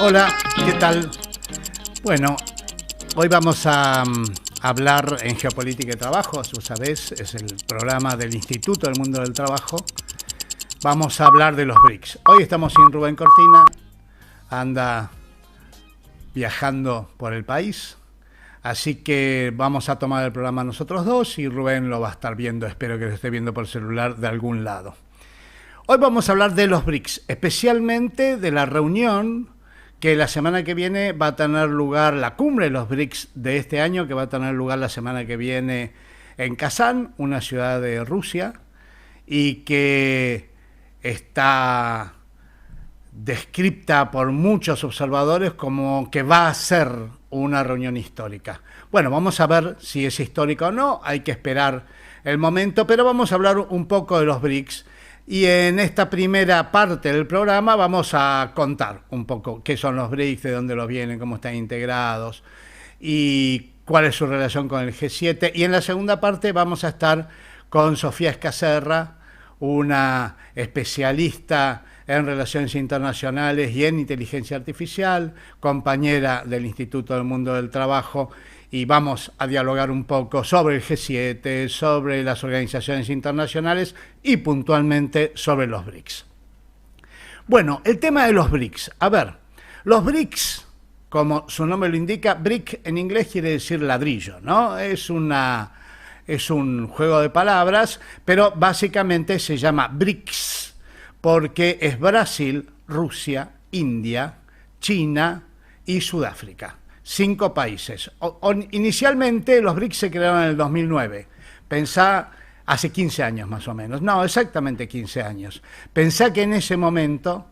Hola, ¿qué tal? Bueno, hoy vamos a hablar en Geopolítica y Trabajo, tú sabes, es el programa del Instituto del Mundo del Trabajo. Vamos a hablar de los BRICS. Hoy estamos sin Rubén Cortina, anda viajando por el país, así que vamos a tomar el programa nosotros dos y Rubén lo va a estar viendo, espero que lo esté viendo por celular de algún lado. Hoy vamos a hablar de los BRICS, especialmente de la reunión que la semana que viene va a tener lugar, la cumbre de los BRICS de este año, que va a tener lugar la semana que viene en Kazán, una ciudad de Rusia, y que está descripta por muchos observadores como que va a ser una reunión histórica. Bueno, vamos a ver si es histórica o no, hay que esperar el momento, pero vamos a hablar un poco de los BRICS. Y en esta primera parte del programa vamos a contar un poco qué son los BRICS, de dónde los vienen, cómo están integrados y cuál es su relación con el G7. Y en la segunda parte vamos a estar con Sofía Escacerra, una especialista en relaciones internacionales y en inteligencia artificial, compañera del Instituto del Mundo del Trabajo, y vamos a dialogar un poco sobre el G7, sobre las organizaciones internacionales y puntualmente sobre los BRICS. Bueno, el tema de los BRICS. A ver, los BRICS, como su nombre lo indica, BRIC en inglés quiere decir ladrillo, ¿no? Es un juego de palabras, pero básicamente se llama BRICS porque es Brasil, Rusia, India, China y Sudáfrica. 5 países. Inicialmente los BRICS se crearon en el 2009. Pensá, hace 15 años más o menos. No, exactamente 15 años. Pensá que en ese momento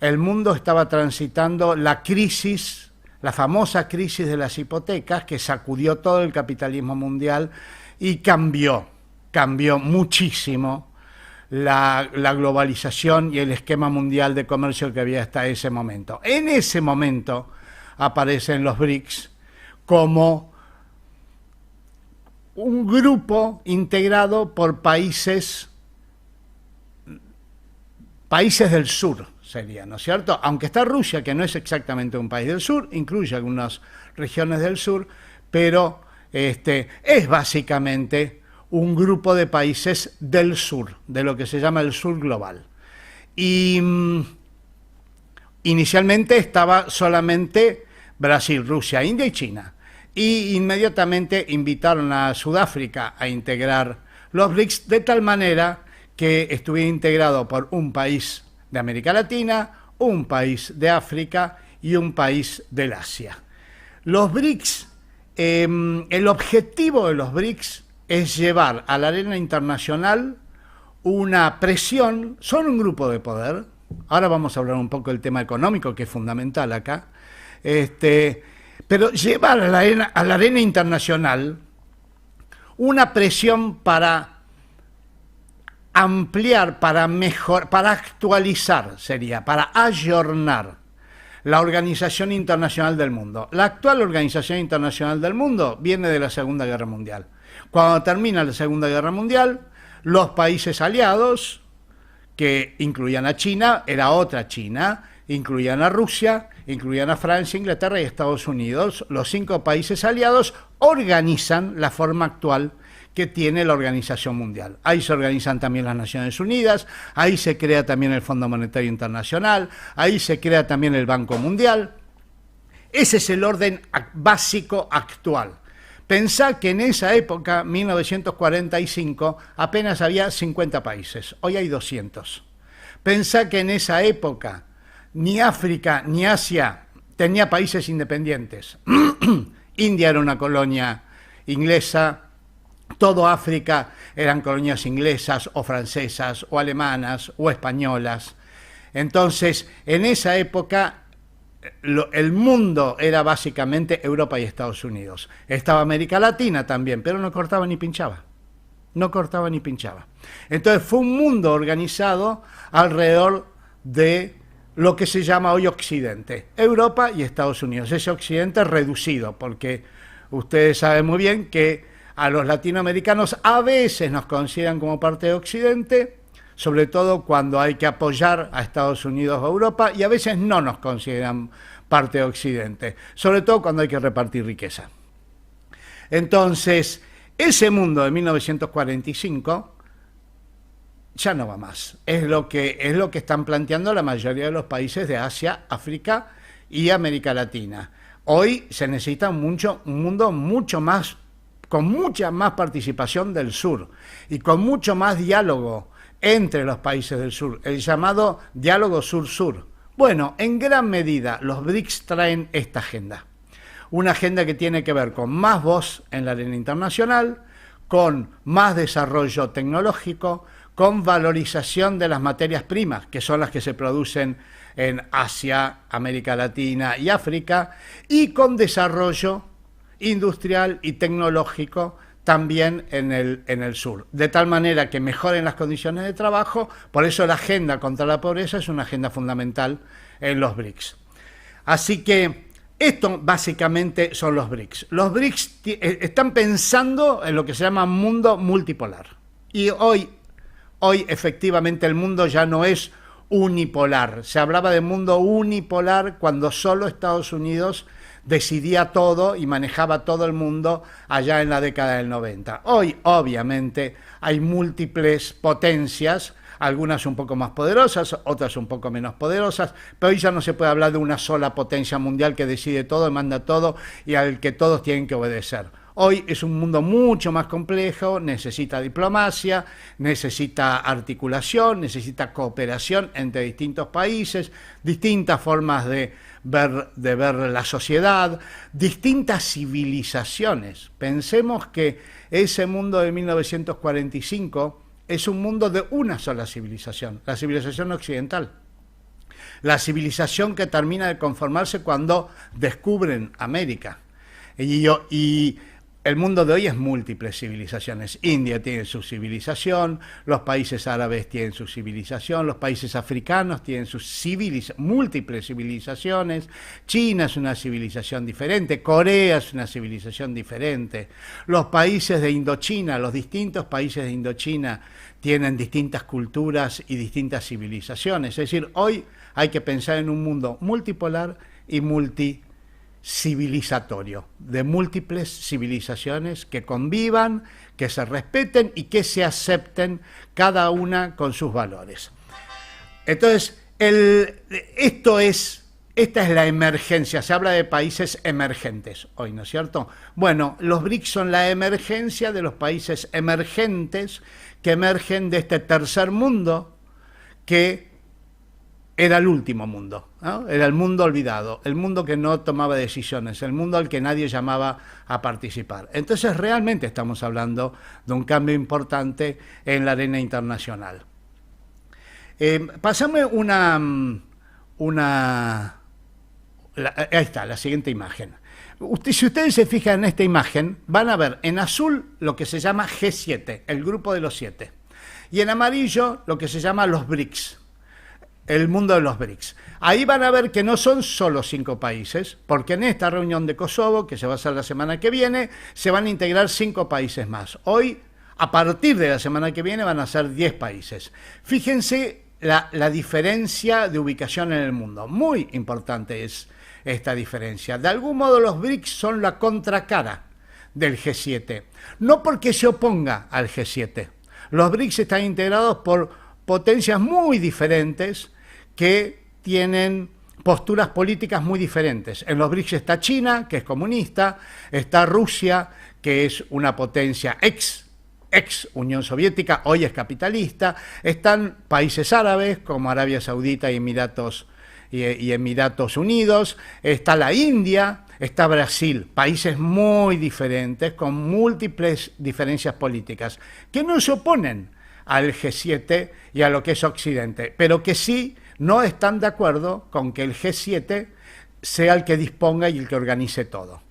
el mundo estaba transitando la crisis, la famosa crisis de las hipotecas que sacudió todo el capitalismo mundial y cambió muchísimo la globalización y el esquema mundial de comercio que había hasta ese momento. En ese momento aparecen los BRICS como un grupo integrado por países del sur, sería, ¿no es cierto? Aunque está Rusia, que no es exactamente un país del sur, incluye algunas regiones del sur, pero es básicamente un grupo de países del sur, de lo que se llama el sur global. Y inicialmente estaba solamente Brasil, Rusia, India y China. Y inmediatamente invitaron a Sudáfrica a integrar los BRICS de tal manera que estuviera integrado por un país de América Latina, un país de África y un país del Asia. Los BRICS, el objetivo de los BRICS es llevar a la arena internacional una presión, son un grupo de poder. Ahora vamos a hablar un poco del tema económico, que es fundamental acá. Pero llevar a la arena internacional una presión para ampliar, para mejorar, para actualizar, sería, para ayornar la Organización Internacional del Mundo. La actual Organización Internacional del Mundo viene de la Segunda Guerra Mundial. Cuando termina la Segunda Guerra Mundial, los países aliados, que incluían a China, era otra China, incluían a Rusia, incluían a Francia, Inglaterra y Estados Unidos. Los 5 países aliados organizan la forma actual que tiene la Organización Mundial. Ahí se organizan también las Naciones Unidas, ahí se crea también el Fondo Monetario Internacional, ahí se crea también el Banco Mundial. Ese es el orden básico actual. Pensá que en esa época, 1945, apenas había 50 países, hoy hay 200. Pensá que en esa época ni África ni Asia tenía países independientes. India era una colonia inglesa, todo África eran colonias inglesas o francesas o alemanas o españolas. Entonces, en esa época el mundo era básicamente Europa y Estados Unidos. Estaba América Latina también, pero no cortaba ni pinchaba. No cortaba ni pinchaba. Entonces fue un mundo organizado alrededor de lo que se llama hoy Occidente, Europa y Estados Unidos. Ese Occidente reducido, porque ustedes saben muy bien que a los latinoamericanos a veces nos consideran como parte de Occidente, sobre todo cuando hay que apoyar a Estados Unidos o Europa, y a veces no nos consideran parte de Occidente, sobre todo cuando hay que repartir riqueza. Entonces, ese mundo de 1945 ya no va más. Es lo que están planteando la mayoría de los países de Asia, África y América Latina. Hoy se necesita un mundo mucho más, con mucha más participación del sur y con mucho más diálogo entre los países del sur, el llamado diálogo sur-sur. Bueno, en gran medida los BRICS traen esta agenda. Una agenda que tiene que ver con más voz en la arena internacional, con más desarrollo tecnológico, con valorización de las materias primas, que son las que se producen en Asia, América Latina y África, y con desarrollo industrial y tecnológico también en el sur, de tal manera que mejoren las condiciones de trabajo. Por eso la agenda contra la pobreza es una agenda fundamental en los BRICS. Así que esto básicamente son los BRICS. Los BRICS están pensando en lo que se llama mundo multipolar. Y hoy efectivamente el mundo ya no es unipolar. Se hablaba de mundo unipolar cuando solo Estados Unidos decidía todo y manejaba todo el mundo allá en la década del 90. Hoy, obviamente, hay múltiples potencias, algunas un poco más poderosas, otras un poco menos poderosas, pero hoy ya no se puede hablar de una sola potencia mundial que decide todo, manda todo y al que todos tienen que obedecer. Hoy es un mundo mucho más complejo, necesita diplomacia, necesita articulación, necesita cooperación entre distintos países, distintas formas de ver la sociedad, distintas civilizaciones. Pensemos que ese mundo de 1945 es un mundo de una sola civilización, la civilización occidental. La civilización que termina de conformarse cuando descubren América. Y el mundo de hoy es múltiples civilizaciones. India tiene su civilización, los países árabes tienen su civilización, los países africanos tienen sus múltiples civilizaciones, China es una civilización diferente, Corea es una civilización diferente, los países de Indochina, los distintos países de Indochina tienen distintas culturas y distintas civilizaciones. Es decir, hoy hay que pensar en un mundo multipolar y civilizatorio, de múltiples civilizaciones que convivan, que se respeten y que se acepten cada una con sus valores. Entonces, esta es la emergencia, se habla de países emergentes hoy, ¿no es cierto? Bueno, los BRICS son la emergencia de los países emergentes que emergen de este tercer mundo que era el último mundo, ¿no? Era el mundo olvidado, el mundo que no tomaba decisiones, el mundo al que nadie llamaba a participar. Entonces realmente estamos hablando de un cambio importante en la arena internacional. Pasame ahí está, la siguiente imagen. Si ustedes se fijan en esta imagen, van a ver en azul lo que se llama G7, el grupo de los 7, y en amarillo lo que se llama los BRICS. El mundo de los BRICS. Ahí van a ver que no son solo 5 países, porque en esta reunión de Kosovo, que se va a hacer la semana que viene, se van a integrar 5 países más. Hoy, a partir de la semana que viene, van a ser 10 países. Fíjense la diferencia de ubicación en el mundo. Muy importante es esta diferencia. De algún modo los BRICS son la contracara del G7. No porque se oponga al G7. Los BRICS están integrados por potencias muy diferentes, que tienen posturas políticas muy diferentes. En los BRICS está China, que es comunista, está Rusia, que es una potencia ex Unión Soviética, hoy es capitalista, están países árabes como Arabia Saudita y Emiratos Unidos, está la India, está Brasil, países muy diferentes, con múltiples diferencias políticas, que no se oponen al G7 y a lo que es Occidente, pero que sí no están de acuerdo con que el G7 sea el que disponga y el que organice todo.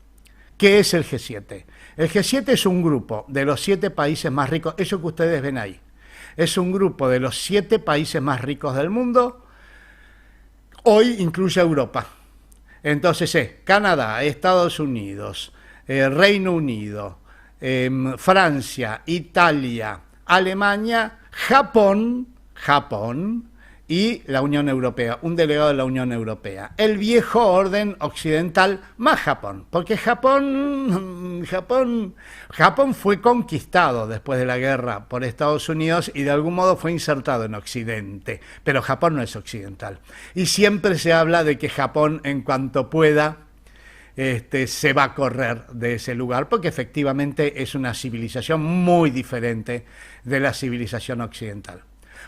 ¿Qué es el G7? El G7 es un grupo de los 7 países más ricos, eso que ustedes ven ahí, es un grupo de los 7 países más ricos del mundo, hoy incluye a Europa. Entonces es Canadá, Estados Unidos, Reino Unido, Francia, Italia, Alemania, Japón, Japón y la Unión Europea, un delegado de la Unión Europea. El viejo orden occidental más Japón, porque Japón fue conquistado después de la guerra por Estados Unidos y de algún modo fue insertado en Occidente, pero Japón no es occidental. Y siempre se habla de que Japón, en cuanto pueda, se va a correr de ese lugar, porque efectivamente es una civilización muy diferente de la civilización occidental.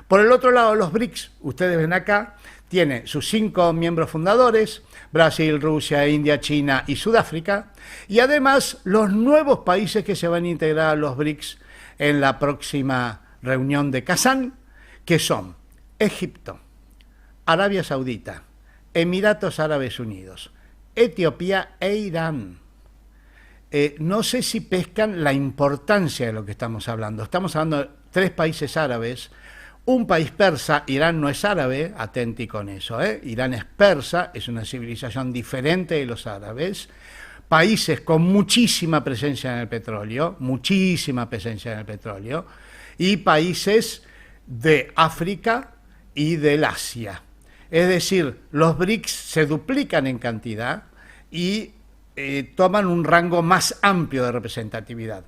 Por el otro lado, los BRICS, ustedes ven acá, tiene sus 5 miembros fundadores, Brasil, Rusia, India, China y Sudáfrica, y además los nuevos países que se van a integrar a los BRICS en la próxima reunión de Kazán, que son Egipto, Arabia Saudita, Emiratos Árabes Unidos, Etiopía e Irán. No sé si pescan la importancia de lo que estamos hablando. Estamos hablando de 3 países árabes, un país persa. Irán no es árabe, atenti con eso, Irán es persa, es una civilización diferente de los árabes. Países con muchísima presencia en el petróleo, y países de África y del Asia. Es decir, los BRICS se duplican en cantidad y toman un rango más amplio de representatividad.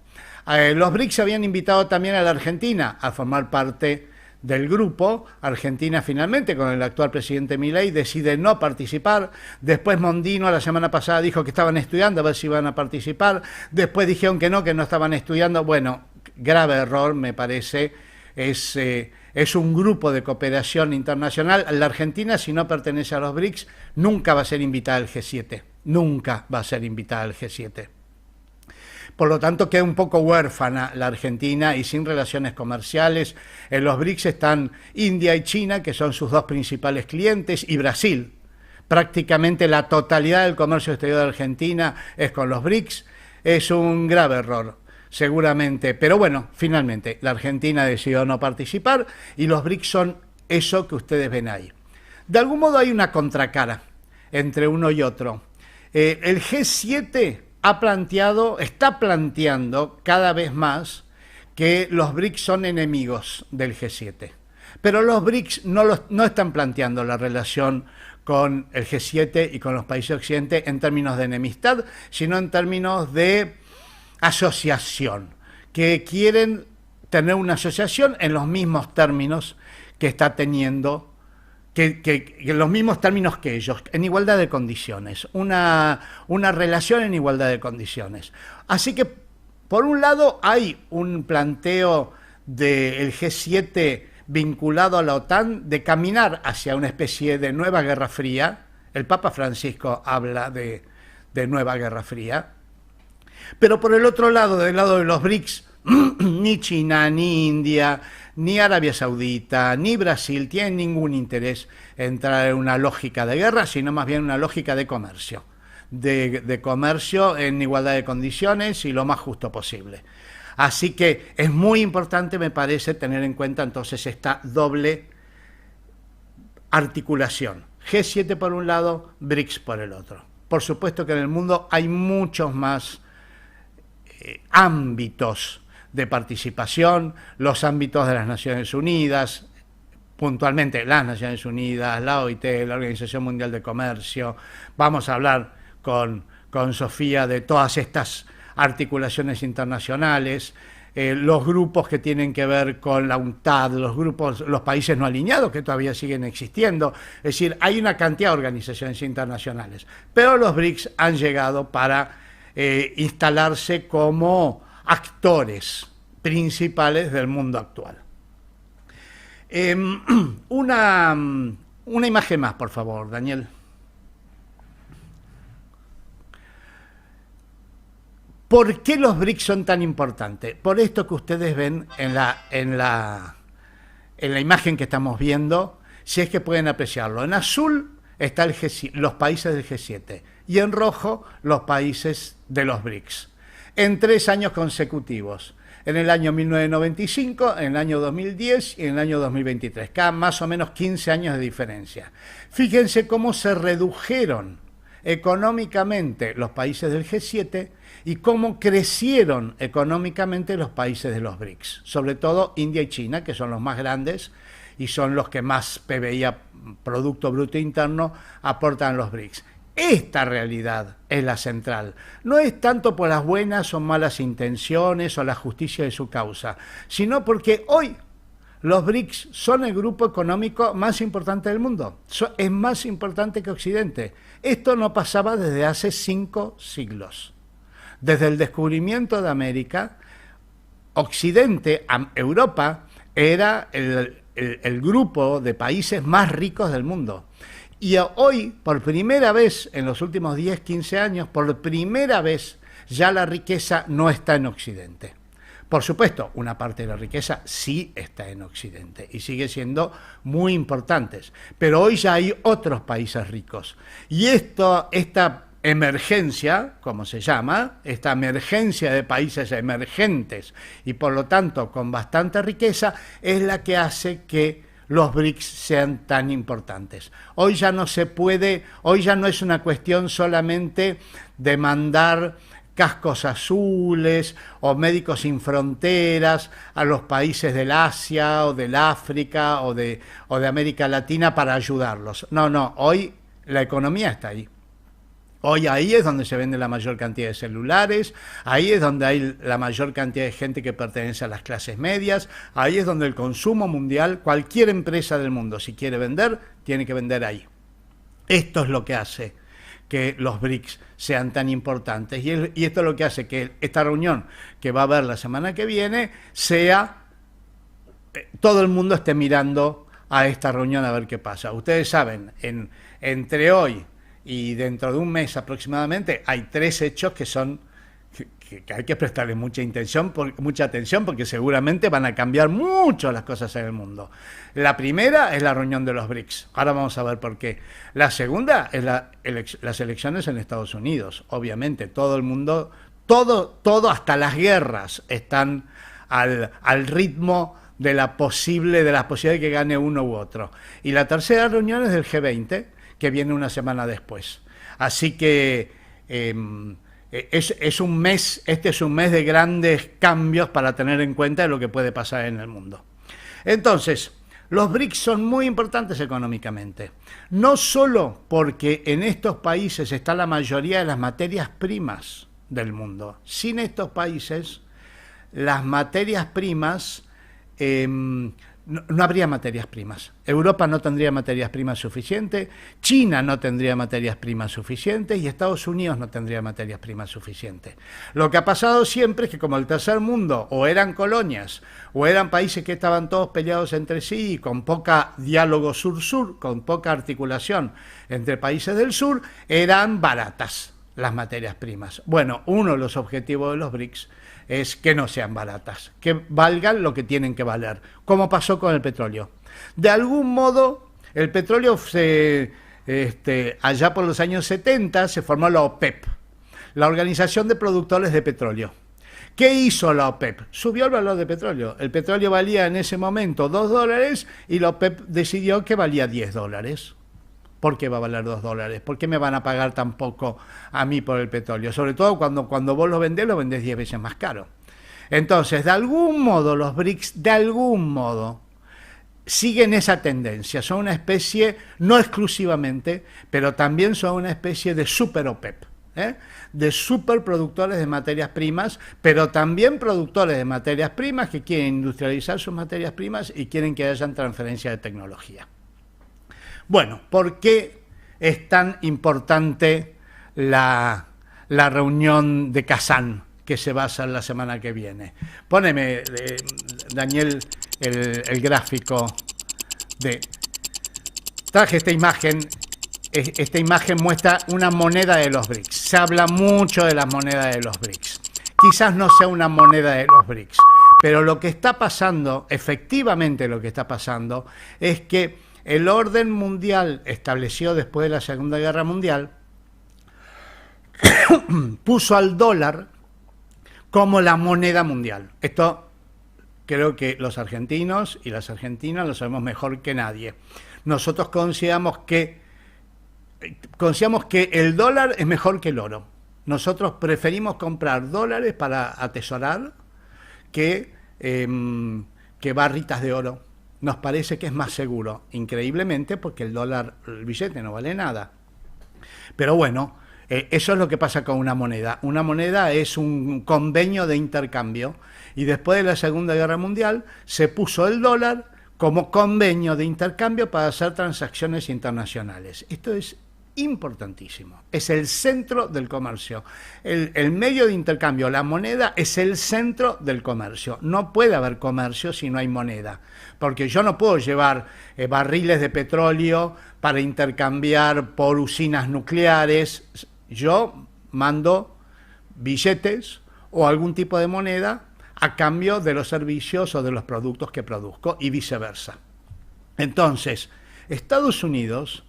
Los BRICS habían invitado también a la Argentina a formar parte del grupo. Argentina finalmente, con el actual presidente Milei, decide no participar. Después Mondino la semana pasada dijo que estaban estudiando a ver si iban a participar. Después dijeron que no estaban estudiando. Bueno, grave error, me parece. Es un grupo de cooperación internacional. La Argentina, si no pertenece a los BRICS, nunca va a ser invitada al G7. Nunca va a ser invitada al G7. Por lo tanto, queda un poco huérfana la Argentina y sin relaciones comerciales. En los BRICS están India y China, que son sus 2 principales clientes, y Brasil. Prácticamente la totalidad del comercio exterior de Argentina es con los BRICS. Es un grave error, seguramente. Pero bueno, finalmente la Argentina decidió no participar y los BRICS son eso que ustedes ven ahí. De algún modo hay una contracara entre uno y otro. El G7 está planteando cada vez más que los BRICS son enemigos del G7. Pero los BRICS no están planteando la relación con el G7 y con los países occidentales en términos de enemistad, sino en términos de asociación, que quieren tener una asociación en los mismos términos que está teniendo, que en los mismos términos que ellos, en igualdad de condiciones, una relación en igualdad de condiciones. Así que, por un lado, hay un planteo del G7 vinculado a la OTAN de caminar hacia una especie de nueva Guerra Fría. El Papa Francisco habla de nueva Guerra Fría. Pero por el otro lado, del lado de los BRICS, ni China, ni India, ni Arabia Saudita, ni Brasil tienen ningún interés en entrar en una lógica de guerra, sino más bien una lógica de comercio, de comercio en igualdad de condiciones y lo más justo posible. Así que es muy importante, me parece, tener en cuenta entonces esta doble articulación. G7 por un lado, BRICS por el otro. Por supuesto que en el mundo hay muchos más ámbitos de participación, los ámbitos de las Naciones Unidas, puntualmente las Naciones Unidas, la OIT, la Organización Mundial de Comercio. Vamos a hablar con Sofía de todas estas articulaciones internacionales, los grupos que tienen que ver con la UNCTAD, los países no alineados que todavía siguen existiendo. Es decir, hay una cantidad de organizaciones internacionales, pero los BRICS han llegado para instalarse como actores principales del mundo actual. Una imagen más, por favor, Daniel. ¿Por qué los BRICS son tan importantes? Por esto que ustedes ven en la imagen que estamos viendo, si es que pueden apreciarlo. En azul están los países del G7 y en rojo los países de los BRICS. En 3 años consecutivos, en el año 1995, en el año 2010 y en el año 2023, cada más o menos 15 años de diferencia. Fíjense cómo se redujeron económicamente los países del G7 y cómo crecieron económicamente los países de los BRICS, sobre todo India y China, que son los más grandes, y son los que más PBI, Producto Bruto Interno, aportan los BRICS. Esta realidad es la central. No es tanto por las buenas o malas intenciones o la justicia de su causa, sino porque hoy los BRICS son el grupo económico más importante del mundo. Es más importante que Occidente. Esto no pasaba desde hace 5 siglos. Desde el descubrimiento de América, Occidente, Europa, era el grupo de países más ricos del mundo. Y hoy, por primera vez, en los últimos 10, 15 años, por primera vez, ya la riqueza no está en Occidente. Por supuesto, una parte de la riqueza sí está en Occidente y sigue siendo muy importante. Pero hoy ya hay otros países ricos. Y esta emergencia, como se llama, esta emergencia de países emergentes y por lo tanto con bastante riqueza, es la que hace que los BRICS sean tan importantes. Hoy ya no se puede, hoy ya no es una cuestión solamente de mandar cascos azules o médicos sin fronteras a los países del Asia o del África o de América Latina para ayudarlos. No, hoy la economía está ahí. Hoy ahí es donde se vende la mayor cantidad de celulares, ahí es donde hay la mayor cantidad de gente que pertenece a las clases medias, ahí es donde el consumo mundial, cualquier empresa del mundo, si quiere vender, tiene que vender ahí. Esto es lo que hace que los BRICS sean tan importantes y esto es lo que hace que esta reunión que va a haber la semana que viene todo el mundo esté mirando a esta reunión a ver qué pasa. Ustedes saben, entre hoy y dentro de un mes aproximadamente hay 3 hechos que hay que prestarle mucha atención porque seguramente van a cambiar mucho las cosas en el mundo. La primera es la reunión de los BRICS. Ahora vamos a ver por qué. La segunda es las elecciones en Estados Unidos. Obviamente todo el mundo, todo hasta las guerras están al ritmo de la posibilidad de que gane uno u otro. Y la tercera reunión es del G20, que viene una semana después. Así que este es un mes de grandes cambios para tener en cuenta de lo que puede pasar en el mundo. Entonces, los BRICS son muy importantes económicamente, no solo porque en estos países está la mayoría de las materias primas del mundo. Sin estos países, las materias primas no habría materias primas. Europa no tendría materias primas suficientes, China no tendría materias primas suficientes y Estados Unidos no tendría materias primas suficientes. Lo que ha pasado siempre es que como el tercer mundo o eran colonias o eran países que estaban todos peleados entre sí y con poca diálogo sur-sur, con poca articulación entre países del sur, eran baratas las materias primas. Bueno, uno de los objetivos de los BRICS es que no sean baratas, que valgan lo que tienen que valer, como pasó con el petróleo. De algún modo, el petróleo allá por los años 70 se formó la OPEP, la Organización de Productores de Petróleo. ¿Qué hizo la OPEP? Subió el valor del petróleo. El petróleo valía en ese momento $2 y la OPEP decidió que valía $10. ¿Por qué va a valer $2? ¿Por qué me van a pagar tan poco a mí por el petróleo? Sobre todo cuando vos lo vendés 10 veces más caro. Entonces, de algún modo, los BRICS, de algún modo, siguen esa tendencia. Son una especie, no exclusivamente, pero también son una especie de super OPEP, de superproductores de materias primas, pero también productores de materias primas que quieren industrializar sus materias primas y quieren que haya transferencia de tecnología. Bueno, ¿por qué es tan importante la reunión de Kazán que se va a hacer la semana que viene? Póneme, Daniel, el gráfico Traje esta imagen. Esta imagen muestra una moneda de los BRICS. Se habla mucho de las monedas de los BRICS. Quizás no sea una moneda de los BRICS, pero lo que está pasando, efectivamente lo que está pasando, es que el orden mundial establecido después de la Segunda Guerra Mundial puso al dólar como la moneda mundial. Esto creo que los argentinos y las argentinas lo sabemos mejor que nadie. Nosotros consideramos que el dólar es mejor que el oro. Nosotros preferimos comprar dólares para atesorar que barritas de oro. nos parece que es más seguro, increíblemente, porque el dólar, el billete no vale nada. Pero bueno, eso es lo que pasa con una moneda. Una moneda es un convenio de intercambio y después de la Segunda Guerra Mundial se puso el dólar como convenio de intercambio para hacer transacciones internacionales. Esto es importantísimo. Es el centro del comercio. El medio de intercambio, la moneda, es el centro del comercio. No puede haber comercio si no hay moneda, porque yo no puedo llevar barriles de petróleo para intercambiar por usinas nucleares. Yo mando billetes o algún tipo de moneda a cambio de los servicios o de los productos que produzco y viceversa. Entonces, Estados Unidos,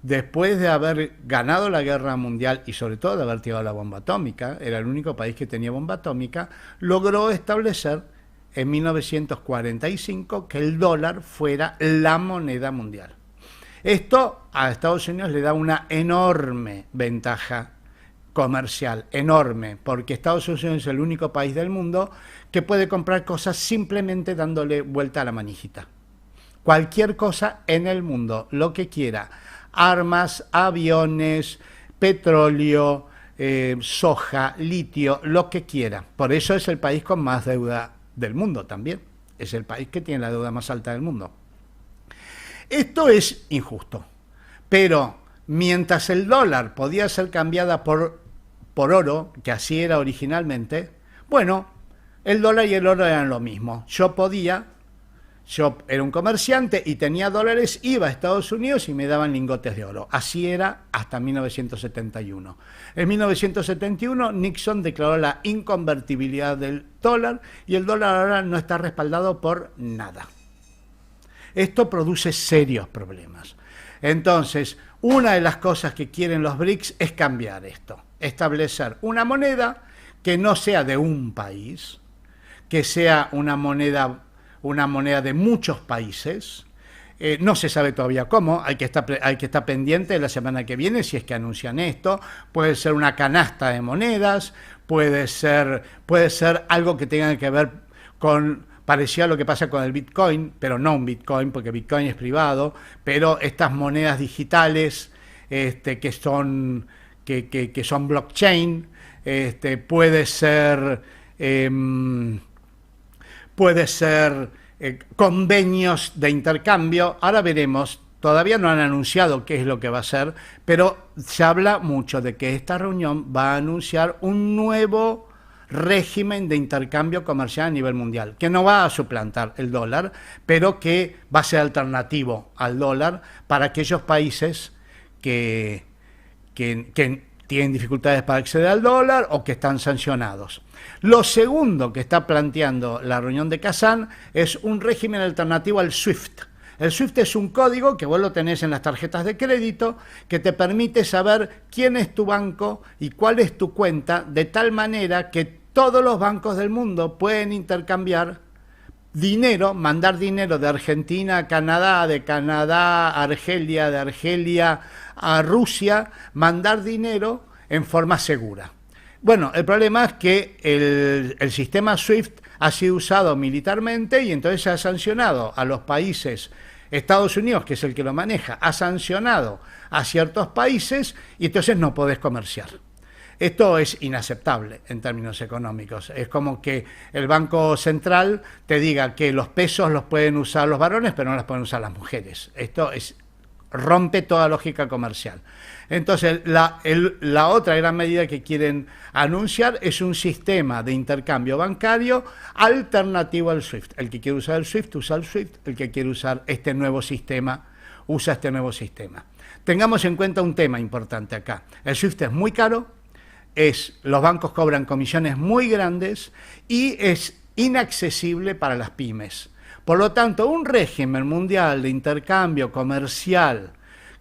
después de haber ganado la guerra mundial y sobre todo de haber tirado la bomba atómica, era el único país que tenía bomba atómica, logró establecer en 1945 que el dólar fuera la moneda mundial. Esto a Estados Unidos le da una enorme ventaja comercial, enorme, porque Estados Unidos es el único país del mundo que puede comprar cosas simplemente dándole vuelta a la manijita. Cualquier cosa en el mundo, lo que quiera, armas, aviones, petróleo, soja, litio, lo que quiera. Por eso es el país con más deuda del mundo también. Es el país que tiene la deuda más alta del mundo. Esto es injusto, pero mientras el dólar podía ser cambiada por oro, que así era originalmente, bueno, el dólar y el oro eran lo mismo. Yo era un comerciante y tenía dólares, iba a Estados Unidos y me daban lingotes de oro. Así era hasta 1971. En 1971 Nixon declaró la inconvertibilidad del dólar y el dólar ahora no está respaldado por nada. Esto produce serios problemas. Entonces, una de las cosas que quieren los BRICS es cambiar esto, establecer una moneda que no sea de un país, que sea una moneda de muchos países. No se sabe todavía cómo, hay que estar pendiente de la semana que viene si es que anuncian esto. Puede ser una canasta de monedas, puede ser algo que tenga que ver con, parecido a lo que pasa con el Bitcoin, pero no un Bitcoin, porque Bitcoin es privado, pero estas monedas digitales que son blockchain, puede ser convenios de intercambio. Ahora veremos, todavía no han anunciado qué es lo que va a ser, pero se habla mucho de que esta reunión va a anunciar un nuevo régimen de intercambio comercial a nivel mundial, que no va a suplantar el dólar, pero que va a ser alternativo al dólar para aquellos países que tienen dificultades para acceder al dólar o que están sancionados. Lo segundo que está planteando la reunión de Kazán es un régimen alternativo al SWIFT. El SWIFT es un código que vos lo tenés en las tarjetas de crédito que te permite saber quién es tu banco y cuál es tu cuenta, de tal manera que todos los bancos del mundo pueden intercambiar dinero, mandar dinero de Argentina a Canadá, de Canadá a Argelia, de Argelia a Rusia, mandar dinero en forma segura. Bueno, el problema es que el sistema SWIFT ha sido usado militarmente y entonces se ha sancionado a los países. Estados Unidos, que es el que lo maneja, ha sancionado a ciertos países y entonces no podés comerciar. Esto es inaceptable en términos económicos. Es como que el Banco Central te diga que los pesos los pueden usar los varones, pero no los pueden usar las mujeres. Esto rompe toda lógica comercial. Entonces, la otra gran medida que quieren anunciar es un sistema de intercambio bancario alternativo al SWIFT. El que quiere usar el SWIFT, usa el SWIFT. El que quiere usar este nuevo sistema, usa este nuevo sistema. Tengamos en cuenta un tema importante acá. El SWIFT es muy caro, los bancos cobran comisiones muy grandes y es inaccesible para las pymes. Por lo tanto, un régimen mundial de intercambio comercial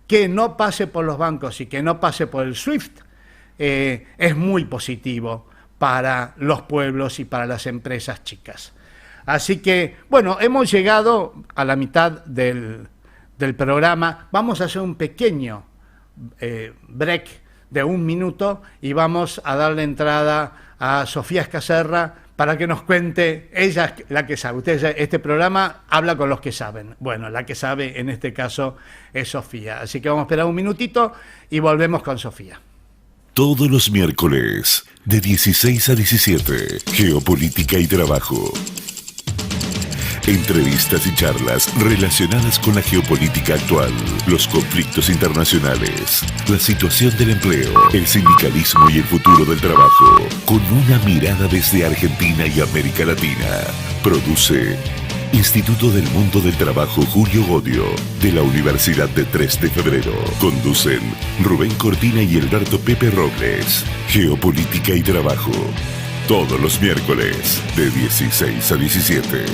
que no pase por los bancos y que no pase por el SWIFT es muy positivo para los pueblos y para las empresas chicas. Así que, bueno, hemos llegado a la mitad del programa. Vamos a hacer un pequeño break de 1 minuto y vamos a darle entrada a Sofía Escaserra para que nos cuente, ella es la que sabe. Ustedes, este programa habla con los que saben. Bueno, la que sabe en este caso es Sofía. Así que vamos a esperar 1 minutito y volvemos con Sofía. Todos los miércoles, de 16 a 17, Geopolítica y Trabajo. Entrevistas y charlas relacionadas con la geopolítica actual, los conflictos internacionales, la situación del empleo, el sindicalismo y el futuro del trabajo, con una mirada desde Argentina y América Latina. Produce Instituto del Mundo del Trabajo Julio Godio, de la Universidad de 3 de Febrero. Conducen Rubén Cortina y Alberto Pepe Robles. Geopolítica y Trabajo. Todos los miércoles, de 16 a 17.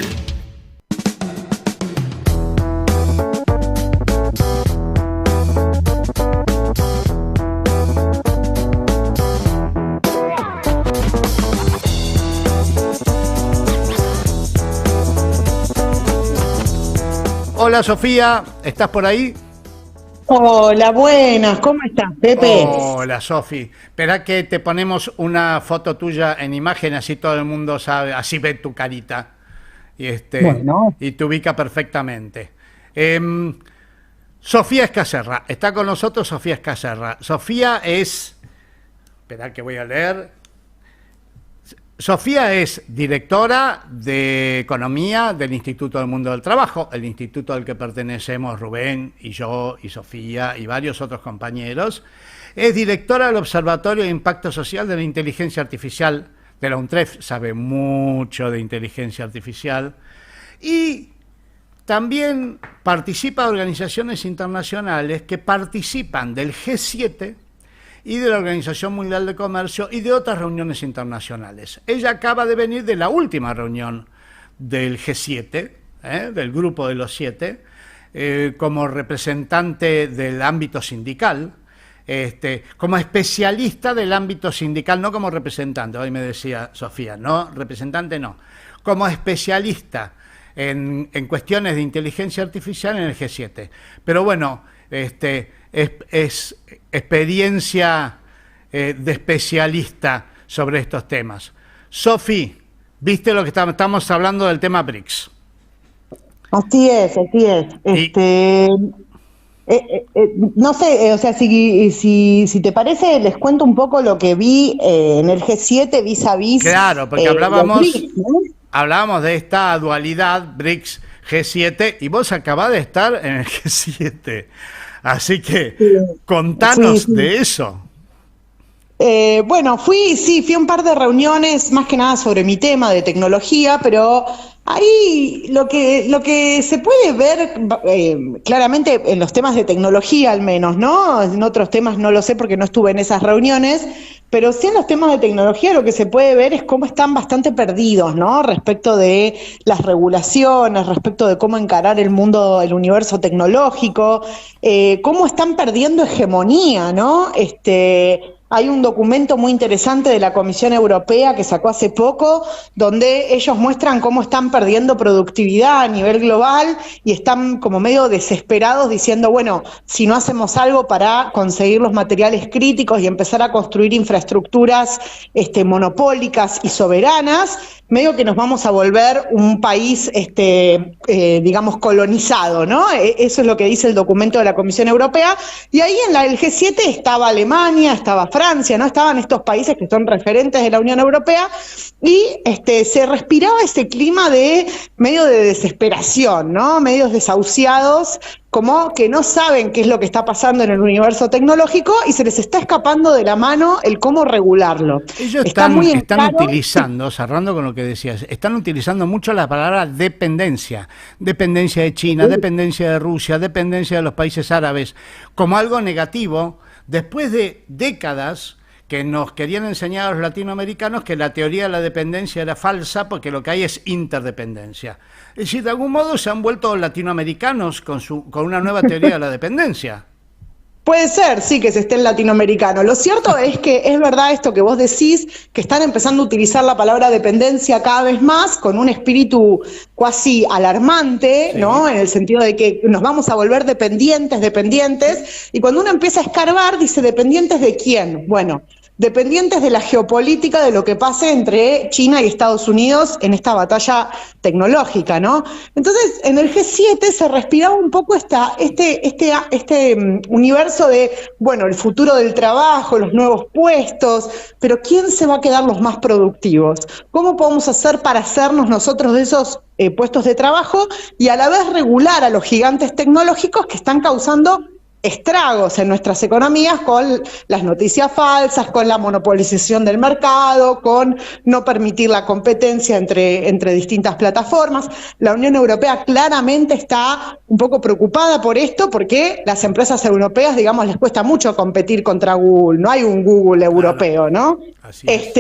Hola Sofía, ¿estás por ahí? Hola, buenas, ¿cómo estás, Pepe? Hola Sofi, espera que te ponemos una foto tuya en imagen, así todo el mundo sabe, así ve tu carita y, Bueno. y te ubica perfectamente. Sofía Escaserra, está con nosotros Sofía Escaserra. Sofía es, espera que voy a leer. Sofía es directora de Economía del Instituto del Mundo del Trabajo, el instituto al que pertenecemos Rubén y yo y Sofía y varios otros compañeros. Es directora del Observatorio de Impacto Social de la Inteligencia Artificial de la UNTREF, sabe mucho de inteligencia artificial. Y también participa de organizaciones internacionales que participan del G7 y de la Organización Mundial de Comercio y de otras reuniones internacionales. Ella acaba de venir de la última reunión del G7, del grupo de los 7, como representante del ámbito sindical, como especialista del ámbito sindical, no como representante, hoy me decía Sofía, no, representante no, como especialista en cuestiones de inteligencia artificial en el G7. Pero bueno, es experiencia de especialista sobre estos temas. Sofi, ¿viste lo que estamos hablando del tema BRICS? Así es, así es. No sé, o sea, si te parece, les cuento un poco lo que vi en el G7 vis a vis. Claro, porque los BRICS, ¿no? hablábamos de esta dualidad BRICS G7 y vos acabás de estar en el G7. Así que contanos de eso. Bueno, fui a un par de reuniones, más que nada sobre mi tema de tecnología, pero ahí lo que se puede ver claramente en los temas de tecnología al menos, ¿no? En otros temas no lo sé porque no estuve en esas reuniones, pero sí en los temas de tecnología lo que se puede ver es cómo están bastante perdidos, ¿no? Respecto de las regulaciones, respecto de cómo encarar el mundo, el universo tecnológico, cómo están perdiendo hegemonía, ¿no? Hay un documento muy interesante de la Comisión Europea que sacó hace poco, donde ellos muestran cómo están perdiendo productividad a nivel global y están como medio desesperados diciendo, bueno, si no hacemos algo para conseguir los materiales críticos y empezar a construir infraestructuras monopólicas y soberanas, medio que nos vamos a volver un país, digamos, colonizado, ¿no? Eso es lo que dice el documento de la Comisión Europea. Y ahí en el G7 estaba Alemania, estaba Francia, ¿no? Estaban estos países que son referentes de la Unión Europea y se respiraba ese clima de medio de desesperación, ¿no? Medios desahuciados, como que no saben qué es lo que está pasando en el universo tecnológico y se les está escapando de la mano el cómo regularlo. Ellos están utilizando, cerrando con lo que decías, están utilizando mucho la palabra dependencia. Dependencia de China, dependencia de Rusia, dependencia de los países árabes, como algo negativo, después de décadas que nos querían enseñar a los latinoamericanos que la teoría de la dependencia era falsa porque lo que hay es interdependencia. Es decir, de algún modo se han vuelto latinoamericanos con una nueva teoría de la dependencia. Puede ser, sí, que se esté en latinoamericano. Lo cierto es que es verdad esto que vos decís, que están empezando a utilizar la palabra dependencia cada vez más con un espíritu cuasi alarmante, sí, ¿no? En el sentido de que nos vamos a volver dependientes, y cuando uno empieza a escarbar, dice, ¿dependientes de quién? Bueno, dependientes de la geopolítica, de lo que pase entre China y Estados Unidos en esta batalla tecnológica, ¿no? Entonces, en el G7 se respiraba un poco este universo de, bueno, el futuro del trabajo, los nuevos puestos, pero ¿quién se va a quedar los más productivos? ¿Cómo podemos hacer para hacernos nosotros de esos puestos de trabajo y a la vez regular a los gigantes tecnológicos que están causando estragos en nuestras economías con las noticias falsas, con la monopolización del mercado, con no permitir la competencia entre distintas plataformas? La Unión Europea claramente está un poco preocupada por esto porque las empresas europeas, digamos, les cuesta mucho competir contra Google, no hay un Google europeo, ¿no? Así es.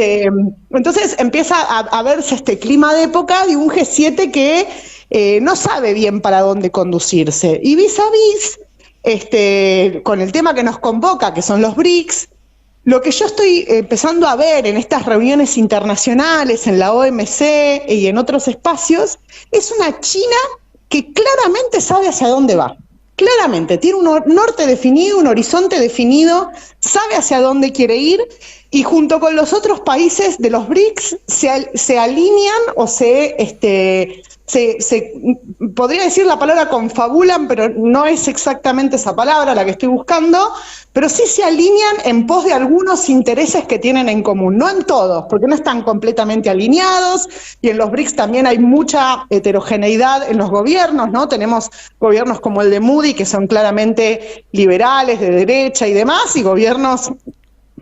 Entonces empieza a verse este clima de época de un G7 que no sabe bien para dónde conducirse. Y vis a vis, con el tema que nos convoca, que son los BRICS, lo que yo estoy empezando a ver en estas reuniones internacionales, en la OMC y en otros espacios, es una China que claramente sabe hacia dónde va. Claramente, tiene un norte definido, un horizonte definido, sabe hacia dónde quiere ir, y junto con los otros países de los BRICS se alinean o se podría decir la palabra confabulan, pero no es exactamente esa palabra la que estoy buscando, pero sí se alinean en pos de algunos intereses que tienen en común, no en todos, porque no están completamente alineados, y en los BRICS también hay mucha heterogeneidad en los gobiernos, ¿no? Tenemos gobiernos como el de Modi, que son claramente liberales, de derecha y demás, y gobiernos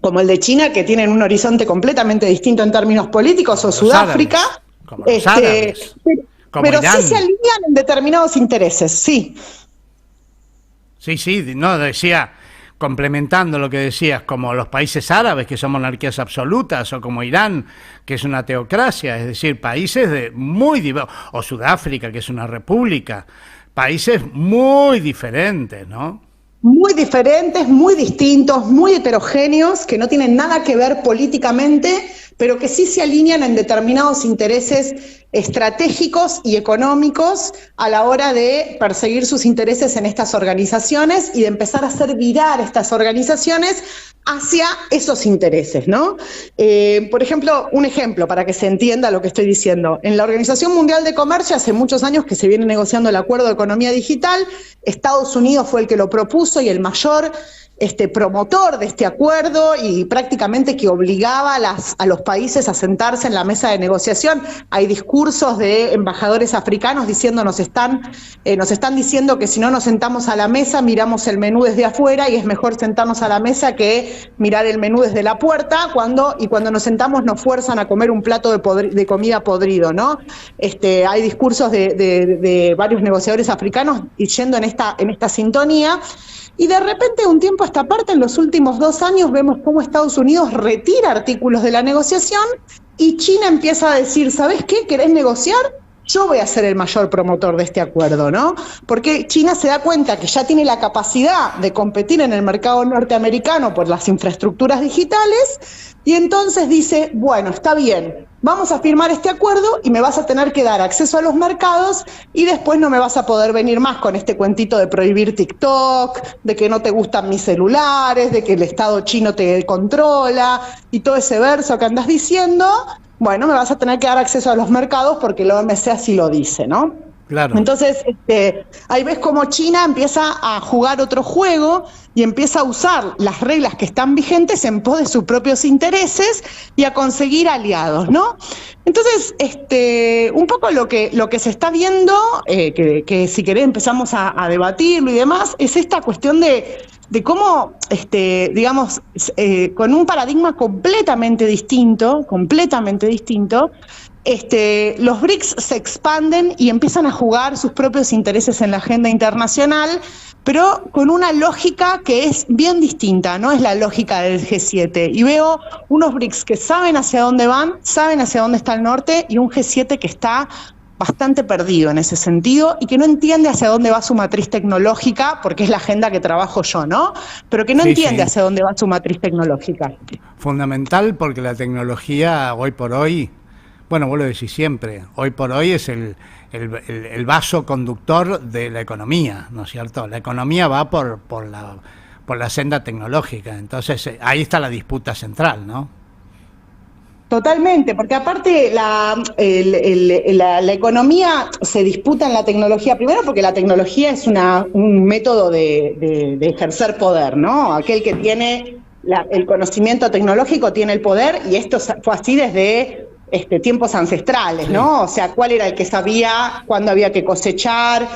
como el de China, que tienen un horizonte completamente distinto en términos políticos, o Sudáfrica. Como los árabes. Pero sí se alinean en determinados intereses, sí. Sí, no, decía, complementando lo que decías, como los países árabes, que son monarquías absolutas, o como Irán, que es una teocracia, es decir, países muy diversos, o Sudáfrica, que es una república, países muy diferentes, ¿no? Muy diferentes, muy distintos, muy heterogéneos, que no tienen nada que ver políticamente, pero que sí se alinean en determinados intereses estratégicos y económicos a la hora de perseguir sus intereses en estas organizaciones y de empezar a hacer virar estas organizaciones hacia esos intereses, ¿no? Por ejemplo, un ejemplo para que se entienda lo que estoy diciendo. En la Organización Mundial de Comercio hace muchos años que se viene negociando el Acuerdo de Economía Digital. Estados Unidos fue el que lo propuso y el mayor promotor de este acuerdo, y prácticamente que obligaba a los países a sentarse en la mesa de negociación. Hay discursos de embajadores africanos diciendo nos están diciendo que si no nos sentamos a la mesa miramos el menú desde afuera y es mejor sentarnos a la mesa que mirar el menú desde la puerta, y cuando nos sentamos nos fuerzan a comer un plato de comida podrido, ¿no? Hay discursos de varios negociadores africanos yendo en esta sintonía. Y de repente, un tiempo a esta parte, en los últimos 2 años, vemos cómo Estados Unidos retira artículos de la negociación y China empieza a decir, ¿sabés qué? ¿Querés negociar? Yo voy a ser el mayor promotor de este acuerdo, ¿no? Porque China se da cuenta que ya tiene la capacidad de competir en el mercado norteamericano por las infraestructuras digitales, y entonces dice, bueno, está bien, vamos a firmar este acuerdo y me vas a tener que dar acceso a los mercados y después no me vas a poder venir más con este cuentito de prohibir TikTok, de que no te gustan mis celulares, de que el Estado chino te controla y todo ese verso que andas diciendo. Bueno, me vas a tener que dar acceso a los mercados porque la OMC así lo dice, ¿no? Claro. Entonces, ahí ves cómo China empieza a jugar otro juego y empieza a usar las reglas que están vigentes en pos de sus propios intereses y a conseguir aliados, ¿no? Entonces, un poco lo que se está viendo, que si querés empezamos a debatirlo y demás, es esta cuestión de cómo, digamos, con un paradigma completamente distinto, los BRICS se expanden y empiezan a jugar sus propios intereses en la agenda internacional, pero con una lógica que es bien distinta, no es la lógica del G7. Y veo unos BRICS que saben hacia dónde van, saben hacia dónde está el norte, y un G7 que está bastante perdido en ese sentido y que no entiende hacia dónde va su matriz tecnológica, porque es la agenda que trabajo yo, ¿no? Pero que no entiende hacia dónde va su matriz tecnológica. Fundamental, porque la tecnología hoy por hoy, bueno, vos lo decís siempre, hoy por hoy es el vaso conductor de la economía, ¿no es cierto? La economía va por la senda tecnológica, entonces ahí está la disputa central, ¿no? Totalmente, porque aparte la economía se disputa en la tecnología, primero porque la tecnología es un método de ejercer poder, ¿no? Aquel que tiene el conocimiento tecnológico tiene el poder, y esto fue así desde tiempos ancestrales, ¿no? O sea, cuál era el que sabía cuándo había que cosechar,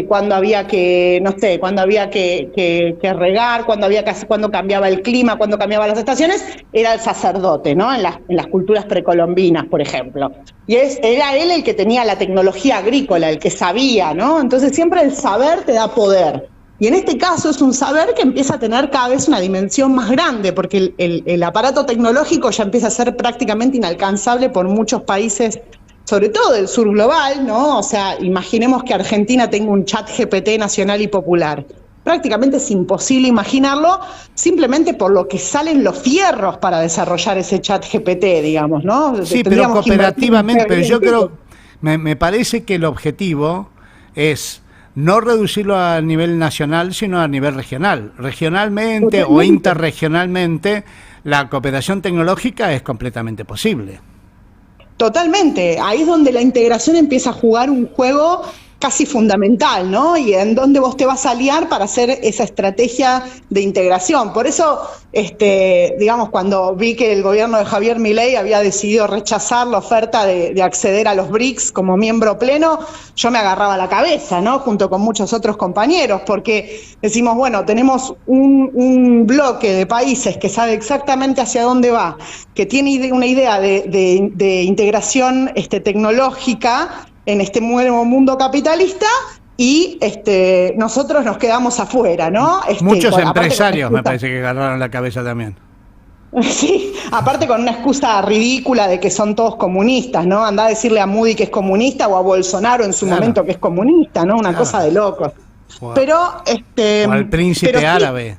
cuándo había que, no sé, cuándo había que regar, cuándo cambiaba el clima, cuándo cambiaban las estaciones, era el sacerdote, ¿no? En las culturas precolombinas, por ejemplo. Y era él el que tenía la tecnología agrícola, el que sabía, ¿no? Entonces siempre el saber te da poder. Y en este caso es un saber que empieza a tener cada vez una dimensión más grande, porque el aparato tecnológico ya empieza a ser prácticamente inalcanzable por muchos países, sobre todo del sur global, ¿no? O sea, imaginemos que Argentina tenga un chat GPT nacional y popular. Prácticamente es imposible imaginarlo, simplemente por lo que salen los fierros para desarrollar ese chat GPT, digamos, ¿no? Sí, pero cooperativamente, pero yo creo, me parece que el objetivo es no reducirlo a nivel nacional, sino a nivel regional. Regionalmente o interregionalmente, la cooperación tecnológica es completamente posible. Totalmente. Ahí es donde la integración empieza a jugar un juego casi fundamental, ¿no? Y en dónde vos te vas a aliar para hacer esa estrategia de integración. Por eso, digamos, cuando vi que el gobierno de Javier Milei había decidido rechazar la oferta de acceder a los BRICS como miembro pleno, yo me agarraba la cabeza, ¿no? Junto con muchos otros compañeros, porque decimos, bueno, tenemos un bloque de países que sabe exactamente hacia dónde va, que tiene una idea de integración tecnológica en este nuevo mundo capitalista, y nosotros nos quedamos afuera, ¿no? Muchos empresarios me parece que agarraron la cabeza también. Sí, aparte con una excusa ridícula de que son todos comunistas, ¿no? Andá a decirle a Moody que es comunista, o a Bolsonaro en su momento que es comunista, ¿no? Una cosa de locos. Pero o al príncipe árabe.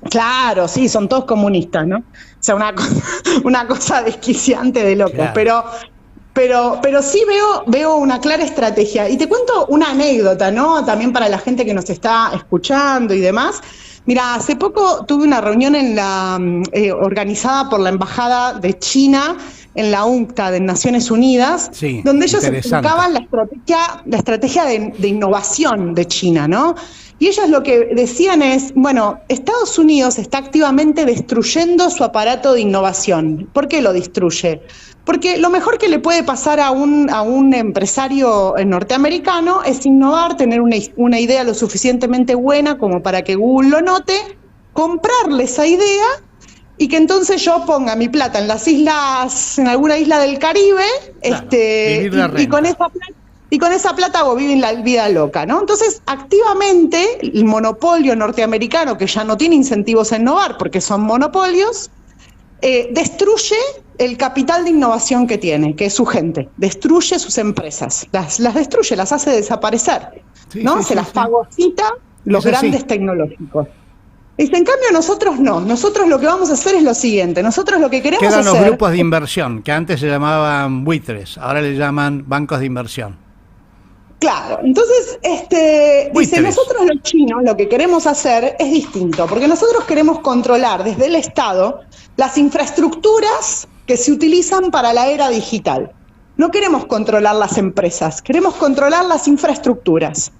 Claro, sí, son todos comunistas, ¿no? O sea, una cosa desquiciante de locos, claro. Pero sí veo una clara estrategia. Y te cuento una anécdota, ¿no? También para la gente que nos está escuchando y demás. Mira, hace poco tuve una reunión organizada por la Embajada de China en la UNCTAD, en Naciones Unidas, sí, donde ellos explicaban la estrategia de innovación de China, ¿no? Y ellos lo que decían es, bueno, Estados Unidos está activamente destruyendo su aparato de innovación. ¿Por qué lo destruye? Porque lo mejor que le puede pasar a un empresario norteamericano es innovar, tener una idea lo suficientemente buena como para que Google lo note, comprarle esa idea y que entonces yo ponga mi plata en alguna isla del Caribe, claro, y con esa plata hago la vida loca, ¿no? Entonces, activamente, el monopolio norteamericano, que ya no tiene incentivos a innovar porque son monopolios, destruye el capital de innovación que tiene, que es su gente, destruye sus empresas, las destruye, las hace desaparecer, ¿no? Sí, se las fagocita los grandes tecnológicos. Y en cambio nosotros no, nosotros lo que vamos a hacer es lo siguiente, nosotros lo que queremos hacer... Quedan los grupos de inversión, que antes se llamaban buitres, ahora le llaman bancos de inversión. Claro, entonces, dice, nosotros los chinos lo que queremos hacer es distinto, porque nosotros queremos controlar desde el Estado las infraestructuras que se utilizan para la era digital. No queremos controlar las empresas, queremos controlar las infraestructuras.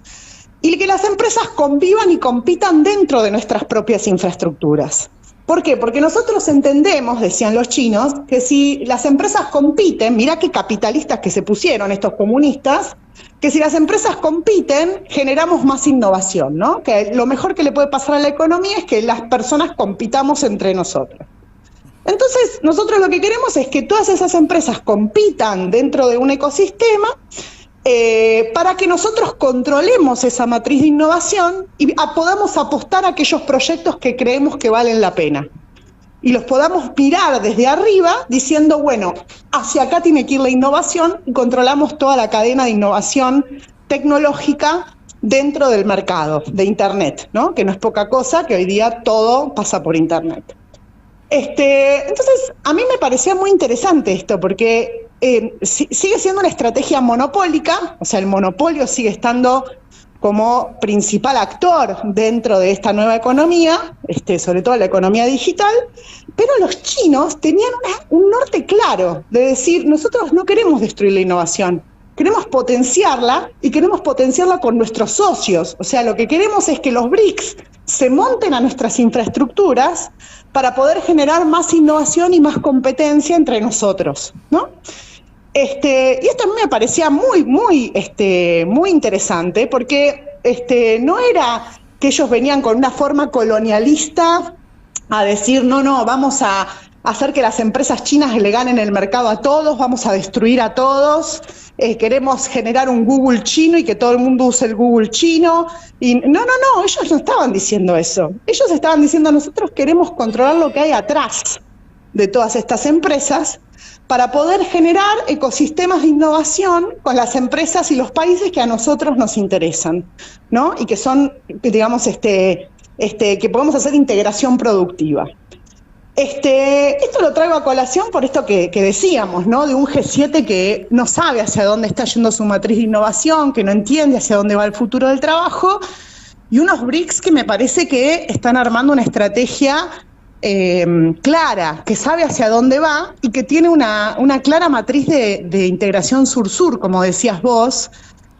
Y que las empresas convivan y compitan dentro de nuestras propias infraestructuras. ¿Por qué? Porque nosotros entendemos, decían los chinos, que si las empresas compiten, mirá qué capitalistas que se pusieron estos comunistas, que si las empresas compiten, generamos más innovación, ¿no? Que lo mejor que le puede pasar a la economía es que las personas compitamos entre nosotros. Entonces, nosotros lo que queremos es que todas esas empresas compitan dentro de un ecosistema para que nosotros controlemos esa matriz de innovación y podamos apostar a aquellos proyectos que creemos que valen la pena. y los podamos mirar desde arriba diciendo, bueno, hacia acá tiene que ir la innovación y controlamos toda la cadena de innovación tecnológica dentro del mercado de Internet, ¿no? Que no es poca cosa, que hoy día todo pasa por Internet. Entonces, a mí me parecía muy interesante esto, porque sigue siendo una estrategia monopólica, o sea, el monopolio sigue estando como principal actor dentro de esta nueva economía, sobre todo la economía digital, pero los chinos tenían un norte claro de decir, nosotros no queremos destruir la innovación, queremos potenciarla y queremos potenciarla con nuestros socios. O sea, lo que queremos es que los BRICS se monten a nuestras infraestructuras para poder generar más innovación y más competencia entre nosotros, ¿no? Y esto a mí me parecía muy interesante, porque no era que ellos venían con una forma colonialista a decir, no, vamos a hacer que las empresas chinas le ganen el mercado a todos, vamos a destruir a todos, queremos generar un Google chino y que todo el mundo use el Google chino. Y no, ellos no estaban diciendo eso. Ellos estaban diciendo, nosotros queremos controlar lo que hay atrás de todas estas empresas para poder generar ecosistemas de innovación con las empresas y los países que a nosotros nos interesan, ¿no? Y que son, digamos, que podemos hacer integración productiva. Esto lo traigo a colación por esto que decíamos, ¿no? De un G7 que no sabe hacia dónde está yendo su matriz de innovación, que no entiende hacia dónde va el futuro del trabajo, y unos BRICS que me parece que están armando una estrategia clara, que sabe hacia dónde va y que tiene una clara matriz de integración sur-sur, como decías vos,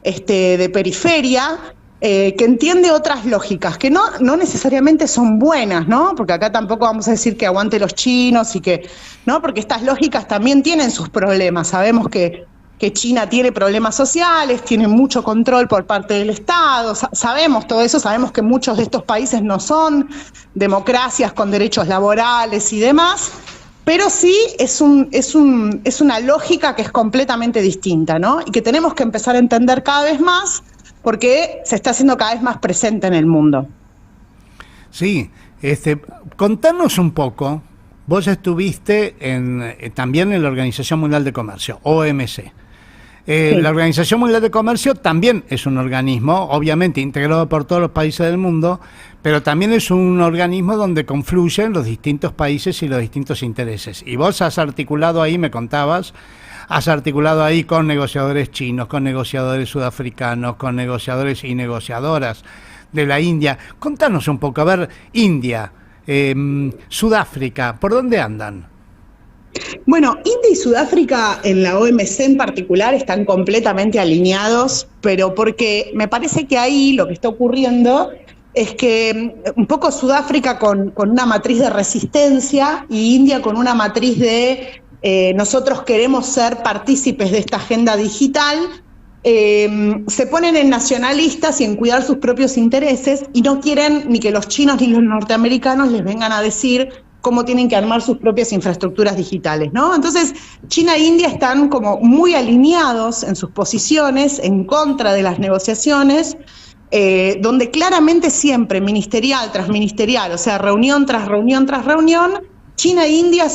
de periferia, que entiende otras lógicas, que no necesariamente son buenas, ¿no? Porque acá tampoco vamos a decir que aguante los chinos y que, ¿no? Porque estas lógicas también tienen sus problemas. Sabemos que China tiene problemas sociales, tiene mucho control por parte del Estado, sabemos todo eso, sabemos que muchos de estos países no son democracias con derechos laborales y demás, pero sí es una lógica que es completamente distinta, ¿no? Y que tenemos que empezar a entender cada vez más, porque se está haciendo cada vez más presente en el mundo. Sí, contanos un poco, vos estuviste también en la Organización Mundial de Comercio, OMC. Sí. La Organización Mundial de Comercio también es un organismo, obviamente integrado por todos los países del mundo, pero también es un organismo donde confluyen los distintos países y los distintos intereses. Y vos has articulado ahí, me contabas, con negociadores chinos, con negociadores sudafricanos, con negociadores y negociadoras de la India. Contanos un poco, a ver, India, Sudáfrica, ¿por dónde andan? Bueno, India y Sudáfrica en la OMC en particular están completamente alineados, pero porque me parece que ahí lo que está ocurriendo es que un poco Sudáfrica con una matriz de resistencia y India con una matriz de nosotros queremos ser partícipes de esta agenda digital, se ponen en nacionalistas y en cuidar sus propios intereses y no quieren ni que los chinos ni los norteamericanos les vengan a decir cómo tienen que armar sus propias infraestructuras digitales, ¿no? Entonces, China e India están como muy alineados en sus posiciones, en contra de las negociaciones, donde claramente siempre, ministerial tras ministerial, o sea, reunión tras reunión tras reunión, India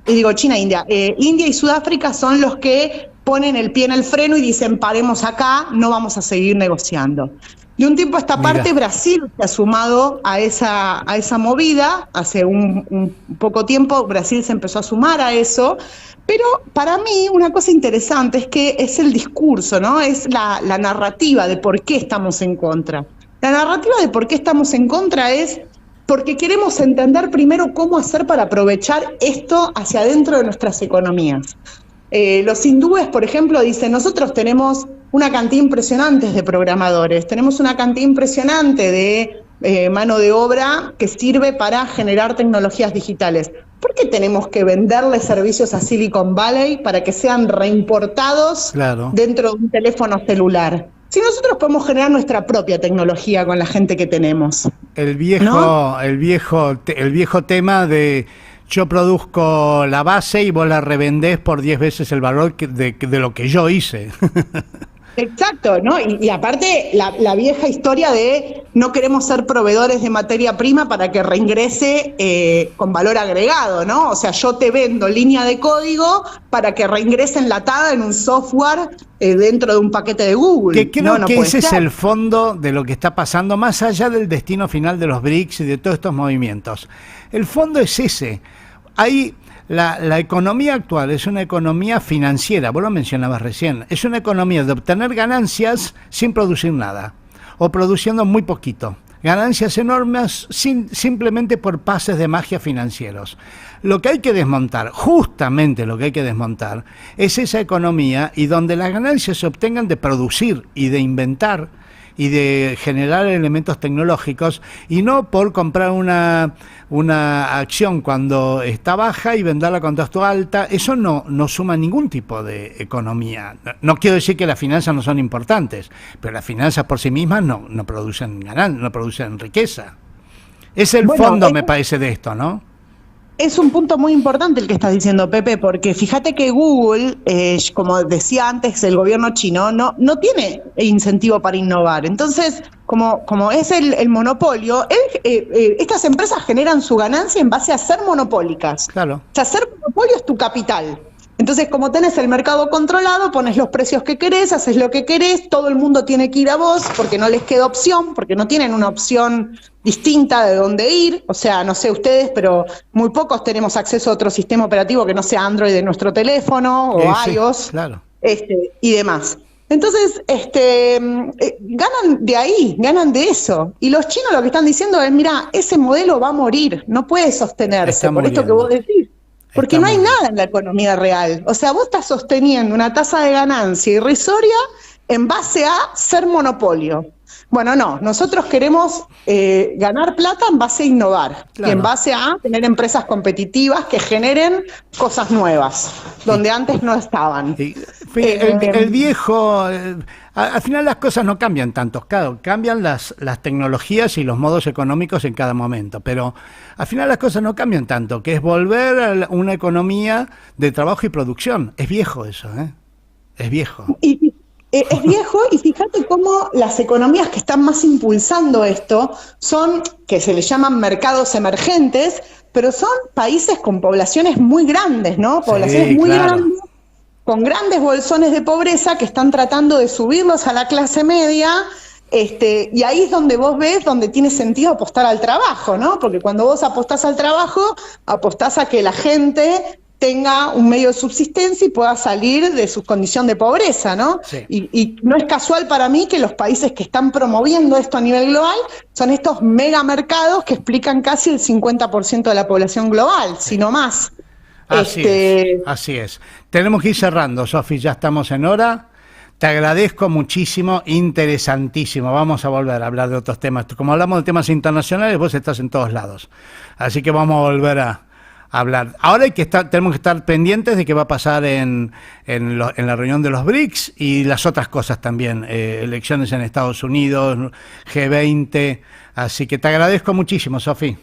y Sudáfrica son los que ponen el pie en el freno y dicen, paremos acá, no vamos a seguir negociando. De un tiempo a esta parte, Brasil se ha sumado a esa movida. Hace un poco tiempo Brasil se empezó a sumar a eso, pero para mí una cosa interesante es que es el discurso, ¿no? Es la narrativa de por qué estamos en contra. La narrativa de por qué estamos en contra es porque queremos entender primero cómo hacer para aprovechar esto hacia adentro de nuestras economías. Los hindúes, por ejemplo, dicen, nosotros tenemos una cantidad impresionante de programadores, tenemos una cantidad impresionante de mano de obra que sirve para generar tecnologías digitales. ¿Por qué tenemos que venderle servicios a Silicon Valley para que sean reimportados dentro de un teléfono celular? Si nosotros podemos generar nuestra propia tecnología con la gente que tenemos. El viejo tema de yo produzco la base y vos la revendés por 10 veces el valor de lo que yo hice. Exacto, ¿no? Y aparte la vieja historia de no queremos ser proveedores de materia prima para que reingrese con valor agregado, ¿no? O sea, yo te vendo línea de código para que reingrese enlatada en un software dentro de un paquete de Google. Que creo que ese es el fondo de lo que está pasando, más allá del destino final de los BRICS y de todos estos movimientos. El fondo es ese. Hay... La economía actual es una economía financiera, vos lo mencionabas recién, es una economía de obtener ganancias sin producir nada, o produciendo muy poquito, ganancias enormes simplemente por pases de magia financieros. Lo que hay que desmontar, justamente lo que hay que desmontar, es esa economía y donde las ganancias se obtengan de producir y de inventar y de generar elementos tecnológicos, y no por comprar una acción cuando está baja y venderla cuando está alta. Eso no suma ningún tipo de economía. No quiero decir que las finanzas no son importantes, pero las finanzas por sí mismas no producen ganancias, no producen riqueza. Es el fondo, me parece, de esto, ¿no? Es un punto muy importante el que estás diciendo, Pepe, porque fíjate que Google, como decía antes el gobierno chino, no tiene incentivo para innovar. Entonces, como es el monopolio, estas empresas generan su ganancia en base a ser monopólicas. Claro. O sea, ser monopolio es tu capital. Entonces, como tenés el mercado controlado, pones los precios que querés, haces lo que querés, todo el mundo tiene que ir a vos porque no les queda opción, porque no tienen una opción distinta de dónde ir. O sea, no sé ustedes, pero muy pocos tenemos acceso a otro sistema operativo que no sea Android de nuestro teléfono o iOS, claro. Y demás. Entonces, ganan de ahí, ganan de eso. Y los chinos lo que están diciendo es, mira, ese modelo va a morir, no puede sostenerse, por esto que vos decís. Porque no hay nada en la economía real. O sea, vos estás sosteniendo una tasa de ganancia irrisoria en base a ser monopolio. Bueno, no, nosotros queremos ganar plata en base a innovar, claro, y en base a tener empresas competitivas que generen cosas nuevas, donde antes no estaban. El viejo... al final las cosas no cambian tanto, claro, cambian las tecnologías y los modos económicos en cada momento, pero al final las cosas no cambian tanto, que es volver a una economía de trabajo y producción. Es viejo eso, ¿eh? Es viejo. Es viejo, y fíjate cómo las economías que están más impulsando esto son, que se les llaman mercados emergentes, pero son países con poblaciones muy grandes, ¿no? Poblaciones muy grandes, con grandes bolsones de pobreza que están tratando de subirlos a la clase media, y ahí es donde vos ves donde tiene sentido apostar al trabajo, ¿no? Porque cuando vos apostás al trabajo, apostás a que la gente tenga un medio de subsistencia y pueda salir de su condición de pobreza, ¿no? Sí. Y no es casual para mí que los países que están promoviendo esto a nivel global son estos megamercados que explican casi el 50% de la población global, si no más. Así es. Tenemos que ir cerrando, Sofi, ya estamos en hora. Te agradezco muchísimo, interesantísimo. Vamos a volver a hablar de otros temas. Como hablamos de temas internacionales, vos estás en todos lados. Así que vamos a volver a hablar. Ahora tenemos que estar pendientes de qué va a pasar en la reunión de los BRICS y las otras cosas también, elecciones en Estados Unidos, G20, así que te agradezco muchísimo, Sofi.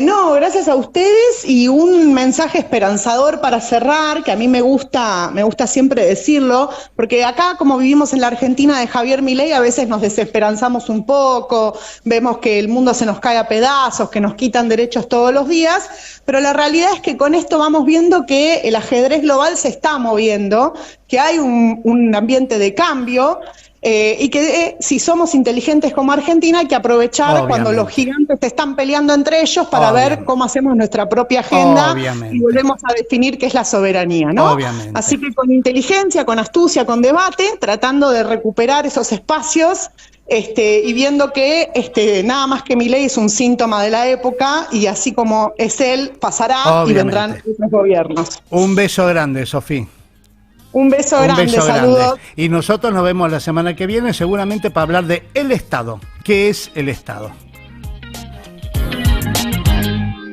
No, gracias a ustedes, y un mensaje esperanzador para cerrar, que a mí me gusta siempre decirlo, porque acá, como vivimos en la Argentina de Javier Milei, a veces nos desesperanzamos un poco, vemos que el mundo se nos cae a pedazos, que nos quitan derechos todos los días, pero la realidad es que con esto vamos viendo que el ajedrez global se está moviendo, que hay un ambiente de cambio, y que si somos inteligentes como Argentina hay que aprovechar cuando los gigantes se están peleando entre ellos para ver cómo hacemos nuestra propia agenda y volvemos a definir qué es la soberanía, ¿no? Así que con inteligencia, con astucia, con debate, tratando de recuperar esos espacios, y viendo que nada más que Milei es un síntoma de la época, y así como es él, pasará y vendrán otros gobiernos. Un beso grande, Sofía. Un beso grande, saludos. Y nosotros nos vemos la semana que viene, seguramente para hablar de el Estado. ¿Qué es el Estado?